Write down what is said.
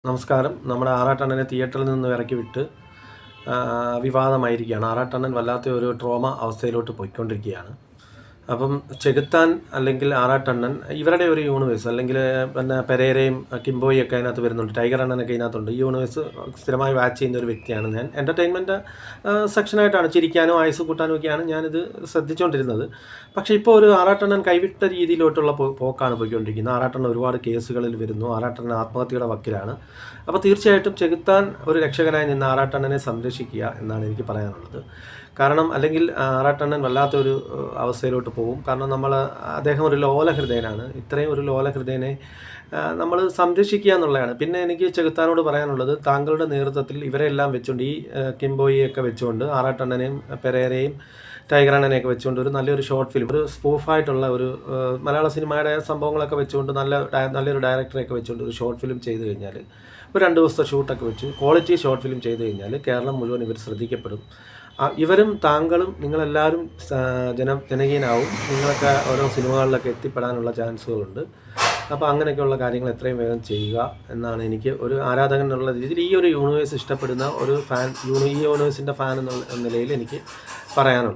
നമസ്കാരം. നമ്മുടെ ആറാട്ടണ്ണനെ തിയേറ്ററിൽ നിന്ന് ഇറക്കി വിട്ട് വിവാദമായിരിക്കുകയാണ്. ആറാട്ടണ്ണൻ വല്ലാത്ത ഒരു ട്രോമ അവസ്ഥയിലോട്ട് പോയിക്കൊണ്ടിരിക്കുകയാണ്. അപ്പം ചെകുത്താൻ അല്ലെങ്കിൽ ആറാട്ടണ്ണൻ ഇവരുടെ ഒരു യൂണിവേഴ്സ്, അല്ലെങ്കിൽ പിന്നെ പെരേരയും കിംബോയും ഒക്കെ അതിനകത്ത് വരുന്നുണ്ട്, ടൈഗർ അണ്ണനൊക്കെ ഇതിനകത്തുണ്ട്. ഈ യൂണിവേഴ്സ് സ്ഥിരമായി വാച്ച് ചെയ്യുന്ന ഒരു വ്യക്തിയാണ് ഞാൻ. എൻ്റർടൈൻമെൻറ്റ് സെക്ഷനായിട്ടാണ്, ചിരിക്കാനും ആയുസ് കൂട്ടാനും ഒക്കെയാണ് ഞാനിത് ശ്രദ്ധിച്ചുകൊണ്ടിരുന്നത്. പക്ഷേ ഇപ്പോൾ ഒരു ആറാട്ടണ്ണൻ കൈവിട്ട രീതിയിലോട്ടുള്ള പോക്കാണ് പോയിക്കൊണ്ടിരിക്കുന്നത്. ആറാട്ടണ്ണൻ ഒരുപാട് കേസുകളിൽ വരുന്നു. ആറാട്ടണ്ണൻ ആത്മഹത്യയുടെ വക്കിലാണ്. അപ്പോൾ തീർച്ചയായിട്ടും ചെകുത്താൻ ഒരു രക്ഷകനായി നിന്ന് ആറാട്ടണ്ണനെ സംരക്ഷിക്കുക എന്നാണ് എനിക്ക് പറയാനുള്ളത്. കാരണം അല്ലെങ്കിൽ ആറാട്ടണ്ണൻ വല്ലാത്തൊരു അവസ്ഥയിലോട്ട് പോകും. കാരണം അദ്ദേഹം ഒരു ലോലഹൃദയനാണ്. ഇത്രയും ഒരു ലോലഹൃദയനെ നമ്മൾ സംരക്ഷിക്കുക എന്നുള്ളതാണ്. പിന്നെ എനിക്ക് ചെകുത്താനോട് പറയാനുള്ളത്, താങ്കളുടെ നേതൃത്വത്തിൽ ഇവരെല്ലാം വെച്ചുകൊണ്ട്, ഈ കിംബോയിയൊക്കെ വെച്ചുകൊണ്ട്, ആറാട്ടണ്ണനെയും പെരേരയും ടൈഗർ അണ്ണനെയൊക്കെ വെച്ചുകൊണ്ട് ഒരു നല്ലൊരു ഷോർട്ട് ഫിലിം, ഒരു സ്പൂഫായിട്ടുള്ള ഒരു മലയാള സിനിമയുടെ സംഭവങ്ങളൊക്കെ വെച്ചുകൊണ്ട് നല്ലൊരു ഡയറക്ടറെയൊക്കെ വെച്ചുകൊണ്ട് ഒരു ഷോർട്ട് ഫിലിം ചെയ്ത് കഴിഞ്ഞാൽ, ഒരു 2 ദിവസത്തെ ഷൂട്ടൊക്കെ വെച്ച് ക്വാളിറ്റി ഷോർട്ട് ഫിലിം ചെയ്ത് കഴിഞ്ഞാൽ കേരളം മുഴുവൻ ഇവർ ശ്രദ്ധിക്കപ്പെടും. ഇവരും താങ്കളും നിങ്ങളെല്ലാവരും ജനകീയനാവും. നിങ്ങളൊക്കെ ഓരോ സിനിമകളിലൊക്കെ എത്തിപ്പെടാനുള്ള ചാൻസുകളുണ്ട്. അപ്പോൾ അങ്ങനെയൊക്കെയുള്ള കാര്യങ്ങൾ എത്രയും വേഗം ചെയ്യുക എന്നാണ് എനിക്ക് ഒരു ആരാധകൻ എന്നുള്ള രീതിയിൽ, ഈ ഒരു യൂണിവേഴ്സ് ഇഷ്ടപ്പെടുന്ന ഒരു ഫാൻ, ഈ യൂണിവേഴ്സിൻ്റെ ഫാൻ എന്നുള്ള നിലയിൽ എനിക്ക് പറയാനുള്ളത്.